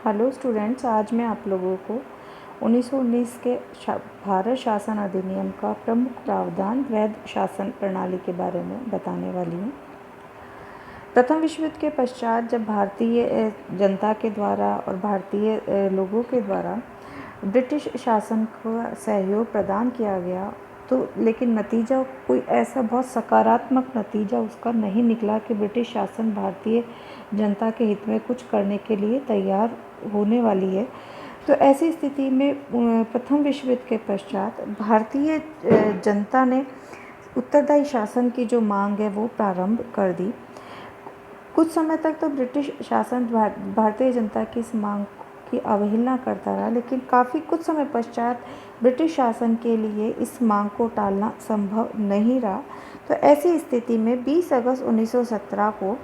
Hello students, आज मैं आप लोगों को 1919 के भारत शासन अधिनियम का प्रमुख प्रावधान वैध शासन प्रणाली के बारे में बताने वाली हूँ। प्रथम विश्व युद्ध के पश्चात जब भारतीय जनता के द्वारा और भारतीय लोगों के द्वारा ब्रिटिश शासन को सहयोग प्रदान किया गया, तो लेकिन नतीजा कोई ऐसा बहुत सकारात्मक नतीजा उसका नहीं निकला कि ब्रिटिश शासन भारतीय जनता के हित में कुछ करने के लिए तैयार होने वाली है। तो ऐसी स्थिति में प्रथम विश्व युद्ध के पश्चात भारतीय जनता ने उत्तरदायी शासन की जो मांग है वो प्रारंभ कर दी। कुछ समय तक तो ब्रिटिश शासन भारतीय जनता की इस मांग की अवहेलना करता रहा, लेकिन काफ़ी कुछ समय पश्चात ब्रिटिश शासन के लिए इस मांग को टालना संभव नहीं रहा। तो ऐसी स्थिति में 20 अगस्त 1917 को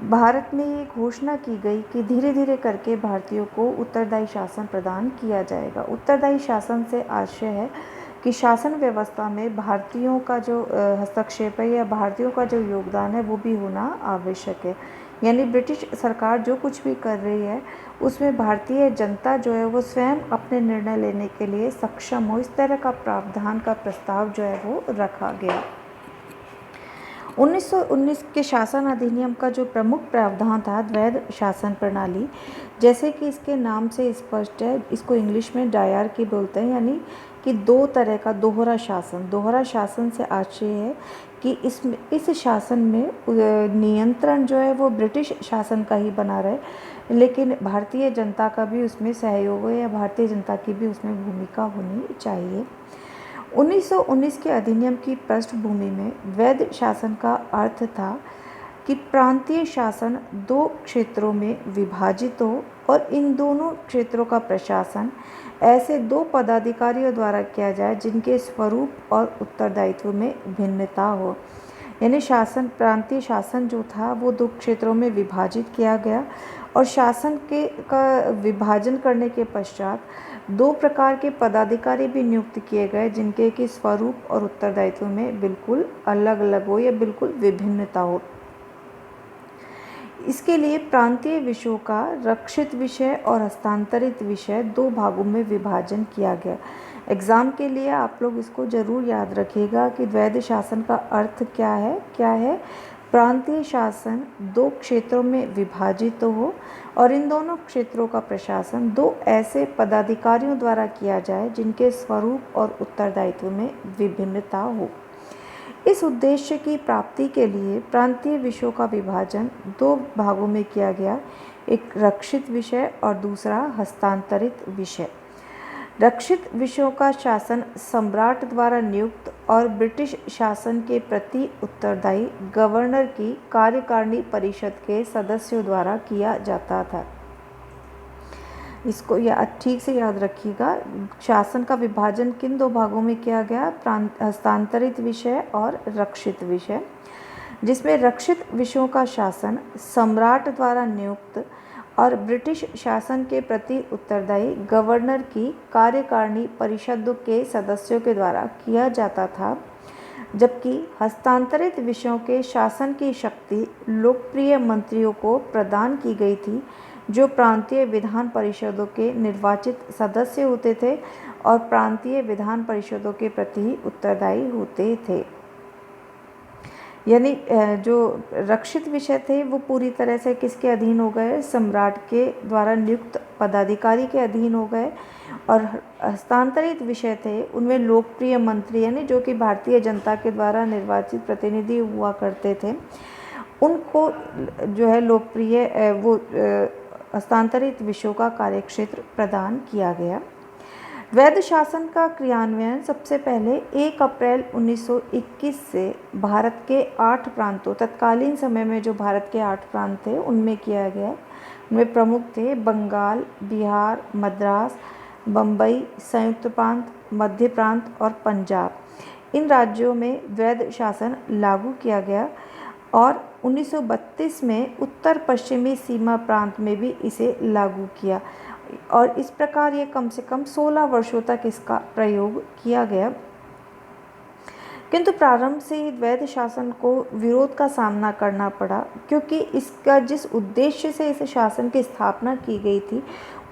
भारत में ये घोषणा की गई कि धीरे धीरे करके भारतीयों को उत्तरदायी शासन प्रदान किया जाएगा। उत्तरदायी शासन से आशय है कि शासन व्यवस्था में भारतीयों का जो हस्तक्षेप है या भारतीयों का जो योगदान है वो भी होना आवश्यक है। यानी ब्रिटिश सरकार जो कुछ भी कर रही है उसमें भारतीय जनता जो है वो स्वयं अपने निर्णय लेने के लिए सक्षम हो, इस तरह का प्रावधान का प्रस्ताव जो है वो रखा गया। 1919 के शासन अधिनियम का जो प्रमुख प्रावधान था वैध शासन प्रणाली, जैसे कि इसके नाम से स्पष्ट है, इसको इंग्लिश में डायरकी बोलते हैं, यानी कि दो तरह का दोहरा शासन। दोहरा शासन से आशय है कि इस शासन में नियंत्रण जो है वो ब्रिटिश शासन का ही बना रहे, लेकिन भारतीय जनता का भी उसमें सहयोग है या भारतीय जनता की भी उसमें भूमिका होनी चाहिए। 1919 के अधिनियम की पृष्ठभूमि में वैध शासन का अर्थ था कि प्रांतीय शासन दो क्षेत्रों में विभाजित हो और इन दोनों क्षेत्रों का प्रशासन ऐसे दो पदाधिकारियों द्वारा किया जाए जिनके स्वरूप और उत्तरदायित्व में भिन्नता हो। यानी प्रांतीय शासन जो था वो दो क्षेत्रों में विभाजित किया गया और शासन का विभाजन करने के पश्चात दो प्रकार के पदाधिकारी भी नियुक्त किए गए जिनके कि स्वरूप और उत्तरदायित्व में बिल्कुल अलग अलग हो या बिल्कुल विभिन्नता हो। इसके लिए प्रांतीय विषयों का रक्षित विषय और हस्तांतरित विषय दो भागों में विभाजन किया गया। एग्ज़ाम के लिए आप लोग इसको ज़रूर याद रखिएगा कि वैध शासन का अर्थ क्या है। प्रांतीय शासन दो क्षेत्रों में विभाजित हो और इन दोनों क्षेत्रों का प्रशासन दो ऐसे पदाधिकारियों द्वारा किया जाए जिनके स्वरूप और उत्तरदायित्व में विभिन्नता हो। इस उद्देश्य की प्राप्ति के लिए प्रांतीय विषयों का विभाजन दो भागों में किया गया, एक रक्षित विषय और दूसरा हस्तांतरित विषय। रक्षित विषयों का शासन सम्राट द्वारा नियुक्त और ब्रिटिश शासन के प्रति उत्तरदायी गवर्नर की कार्यकारिणी परिषद के सदस्यों द्वारा किया जाता था। इसको ठीक से याद रखिएगा। शासन का विभाजन किन दो भागों में किया गया, हस्तांतरित विषय और रक्षित विषय, जिसमें रक्षित विषयों का शासन सम्राट द्वारा नियुक्त और ब्रिटिश शासन के प्रति उत्तरदायी गवर्नर की कार्यकारिणी परिषद के सदस्यों के द्वारा किया जाता था, जबकि हस्तांतरित विषयों के शासन की शक्ति लोकप्रिय मंत्रियों को प्रदान की गई थी जो प्रांतीय विधान परिषदों के निर्वाचित सदस्य होते थे और प्रांतीय विधान परिषदों के प्रति उत्तरदायी होते थे। यानी जो रक्षित विषय थे वो पूरी तरह से किसके अधीन हो गए, सम्राट के द्वारा नियुक्त पदाधिकारी के अधीन हो गए, और हस्तांतरित विषय थे उनमें लोकप्रिय मंत्री यानी जो कि भारतीय जनता के द्वारा निर्वाचित प्रतिनिधि हुआ करते थे, उनको जो है लोकप्रिय हस्तांतरित विषयों का कार्यक्षेत्र प्रदान किया गया। वैध शासन का क्रियान्वयन सबसे पहले 1 अप्रैल 1921 से भारत के 8 प्रांतों, तत्कालीन समय में जो भारत के 8 प्रांत थे उनमें किया गया। उनमें प्रमुख थे बंगाल, बिहार, मद्रास, बम्बई, संयुक्त प्रांत, मध्य प्रांत और पंजाब। इन राज्यों में वैध शासन लागू किया गया और 1932 में उत्तर पश्चिमी सीमा प्रांत में भी इसे लागू किया और इस प्रकार ये कम से कम 16 वर्षों तक इसका प्रयोग किया गया। किंतु प्रारंभ से ही द्वैध शासन को विरोध का सामना करना पड़ा, क्योंकि इसका जिस उद्देश्य से इस शासन की स्थापना की गई थी,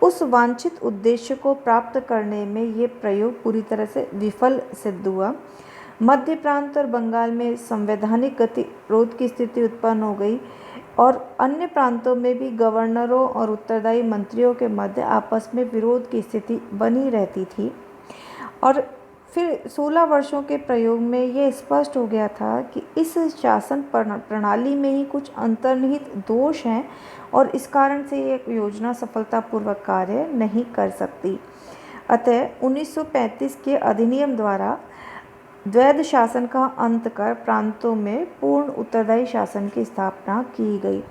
उस वांछित उद्देश्य को प्राप्त करने में ये प्रयोग पूरी तरह से विफल सिद्ध हुआ। मध्य प्रांत और बंगाल में संवैधानिक गतिरोध की स्थिति उत्पन्न हो गई और अन्य प्रांतों में भी गवर्नरों और उत्तरदायी मंत्रियों के मध्य आपस में विरोध की स्थिति बनी रहती थी। और फिर 16 वर्षों के प्रयोग में ये स्पष्ट हो गया था कि इस शासन प्रणाली में ही कुछ अंतर्निहित दोष हैं और इस कारण से ये योजना सफलतापूर्वक कार्य नहीं कर सकती। अतः 1935 के अधिनियम द्वारा द्वैध शासन का अंत कर प्रांतों में पूर्ण उत्तरदायी शासन की स्थापना की गई।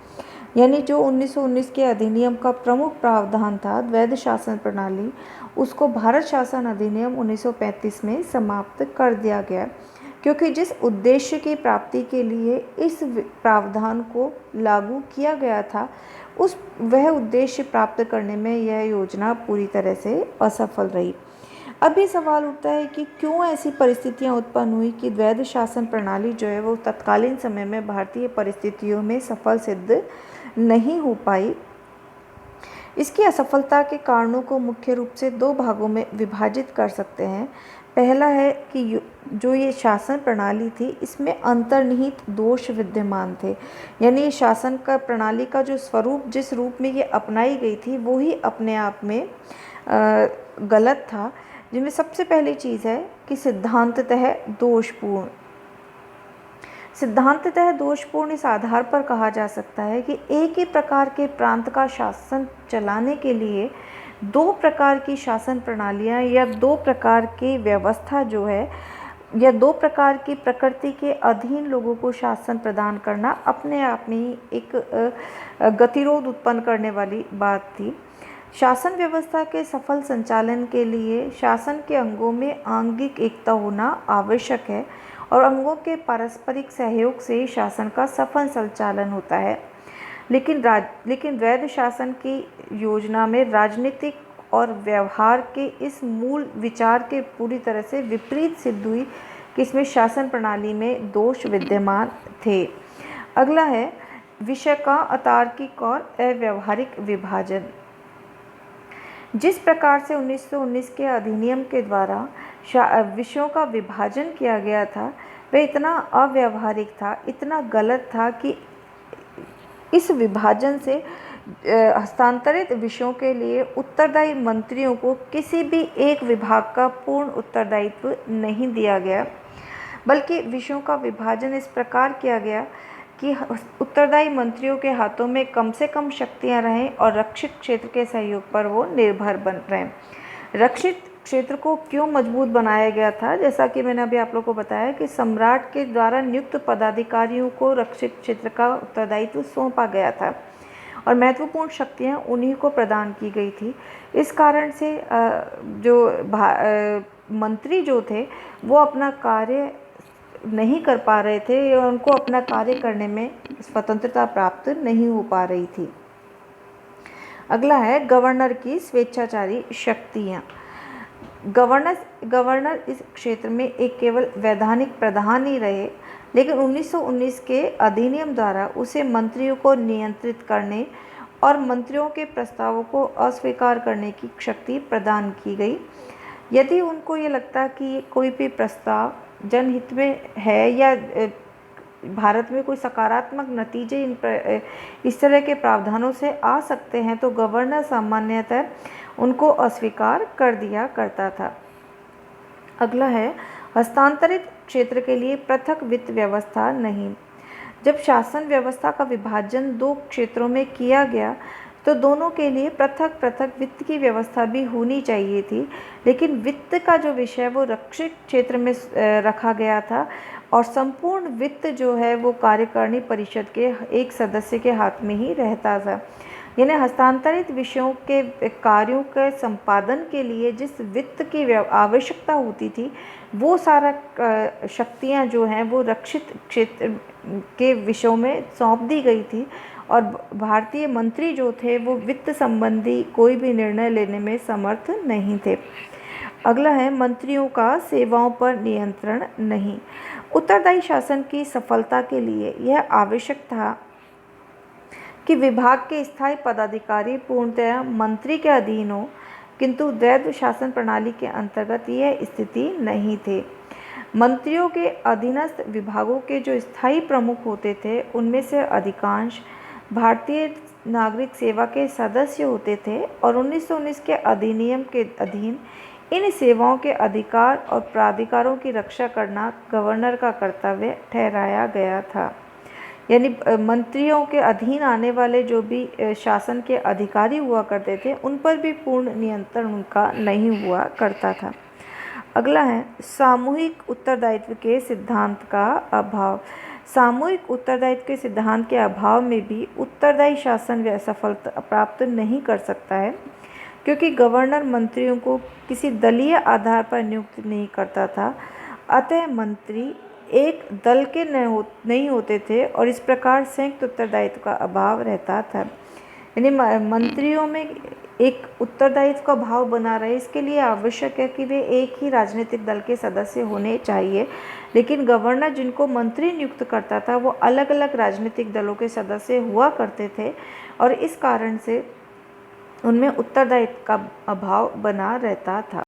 यानी जो 1919 के अधिनियम का प्रमुख प्रावधान था द्वैध शासन प्रणाली, उसको भारत शासन अधिनियम 1935 में समाप्त कर दिया गया, क्योंकि जिस उद्देश्य की प्राप्ति के लिए इस प्रावधान को लागू किया गया था, वह उद्देश्य प्राप्त करने में यह योजना पूरी तरह से असफल रही। अब ये सवाल उठता है कि क्यों ऐसी परिस्थितियां उत्पन्न हुई कि द्वैध शासन प्रणाली जो है वो तत्कालीन समय में भारतीय परिस्थितियों में सफल सिद्ध नहीं हो पाई। इसकी असफलता के कारणों को मुख्य रूप से दो भागों में विभाजित कर सकते हैं। पहला है कि जो ये शासन प्रणाली थी, इसमें अंतर्निहित दोष विद्यमान थे। यानी ये शासन का प्रणाली का जो स्वरूप, जिस रूप में ये अपनाई गई थी, वो ही अपने आप में गलत था। जिनमें सबसे पहली चीज़ है कि सिद्धांततः दोषपूर्ण। सिद्धांततः दोषपूर्ण इस आधार पर कहा जा सकता है कि एक ही प्रकार के प्रांत का शासन चलाने के लिए दो प्रकार की शासन प्रणालियां या दो प्रकार की व्यवस्था जो है या दो प्रकार की प्रकृति के अधीन लोगों को शासन प्रदान करना अपने आप में ही एक गतिरोध उत्पन्न करने वाली बात थी। शासन व्यवस्था के सफल संचालन के लिए शासन के अंगों में आंगिक एकता होना आवश्यक है और अंगों के पारस्परिक सहयोग से ही शासन का सफल संचालन होता है। लेकिन द्वैध शासन की योजना में राजनीतिक और व्यवहार के इस मूल विचार के पूरी तरह से विपरीत सिद्ध हुई कि इसमें शासन प्रणाली में दोष विद्यमान थे। अगला है विषय का अतार्किक और अव्यवहारिक विभाजन। जिस प्रकार से 1919 के अधिनियम के द्वारा विषयों का विभाजन किया गया था, वह इतना अव्यवहारिक था, इतना गलत था कि इस विभाजन से हस्तांतरित विषयों के लिए उत्तरदायी मंत्रियों को किसी भी एक विभाग का पूर्ण उत्तरदायित्व नहीं दिया गया, बल्कि विषयों का विभाजन इस प्रकार किया गया कि उत्तरदायी मंत्रियों के हाथों में कम से कम शक्तियां रहें और रक्षित क्षेत्र के सहयोग पर वो निर्भर बन रहें। रक्षित क्षेत्र को क्यों मजबूत बनाया गया था? जैसा कि मैंने अभी आप लोगों को बताया कि सम्राट के द्वारा नियुक्त पदाधिकारियों को रक्षित क्षेत्र का उत्तरदायित्व सौंपा गया था और महत्वपूर्ण शक्तियां उन्हीं को प्रदान की गई थी। इस कारण से जो मंत्री जो थे वो अपना कार्य नहीं कर पा रहे थे या उनको अपना कार्य करने में स्वतंत्रता प्राप्त नहीं हो पा रही थी। अगला है गवर्नर की स्वेच्छाचारी शक्तियाँ। गवर्नर इस क्षेत्र में एक केवल वैधानिक प्रधान ही रहे, लेकिन 1919 के अधिनियम द्वारा उसे मंत्रियों को नियंत्रित करने और मंत्रियों के प्रस्तावों को अस्वीकार करने की शक्ति प्रदान की गई। यदि उनको ये लगता कि कोई भी प्रस्ताव जनहित में है या भारत में कोई सकारात्मक नतीजे इस तरह के प्रावधानों से आ सकते हैं, तो गवर्नर सामान्यतः उनको अस्वीकार कर दिया करता था। अगला है हस्तांतरित क्षेत्र के लिए पृथक वित्त व्यवस्था नहीं। जब शासन व्यवस्था का विभाजन दो क्षेत्रों में किया गया तो दोनों के लिए पृथक पृथक वित्त की व्यवस्था भी होनी चाहिए थी, लेकिन वित्त का जो विषय वो रक्षित क्षेत्र में रखा गया था और संपूर्ण वित्त जो है वो कार्यकारिणी परिषद के एक सदस्य के हाथ में ही रहता था। यानी हस्तांतरित विषयों के कार्यों के संपादन के लिए जिस वित्त की आवश्यकता होती थी, वो सारा शक्तियाँ जो हैं वो रक्षित क्षेत्र के विषयों में सौंप दी गई थी और भारतीय मंत्री जो थे वो वित्त संबंधी कोई भी निर्णय लेने में समर्थ नहीं थे। अगला है मंत्रियों का सेवाओं पर नियंत्रण नहीं। उत्तरदायी शासन की सफलता के लिए यह आवश्यक था कि विभाग के स्थायी पदाधिकारी पूर्णतया मंत्री के अधीन हो, किंतु द्वैध शासन प्रणाली के अंतर्गत यह स्थिति नहीं थी। मंत्रियों के अधीनस्थ विभागों के जो स्थायी प्रमुख होते थे, उनमें से अधिकांश भारतीय नागरिक सेवा के सदस्य होते थे और 1919 के अधिनियम के अधीन इन सेवाओं के अधिकार और प्राधिकारों की रक्षा करना गवर्नर का कर्तव्य ठहराया गया था। यानी मंत्रियों के अधीन आने वाले जो भी शासन के अधिकारी हुआ करते थे, उन पर भी पूर्ण नियंत्रण उनका नहीं हुआ करता था। अगला है सामूहिक उत्तरदायित्व के सिद्धांत का अभाव। सामूहिक उत्तरदायित्व के सिद्धांत के अभाव में भी उत्तरदायी शासन सफलता प्राप्त नहीं कर सकता है, क्योंकि गवर्नर मंत्रियों को किसी दलीय आधार पर नियुक्त नहीं करता था। अतः मंत्री एक दल के नहीं होते थे और इस प्रकार संयुक्त उत्तरदायित्व का अभाव रहता था। यानी मंत्रियों में एक उत्तरदायित्व का भाव बना रहे, इसके लिए आवश्यक है कि वे एक ही राजनीतिक दल के सदस्य होने चाहिए, लेकिन गवर्नर जिनको मंत्री नियुक्त करता था वो अलग अलग राजनीतिक दलों के सदस्य हुआ करते थे और इस कारण से उनमें उत्तरदायित्व का अभाव बना रहता था।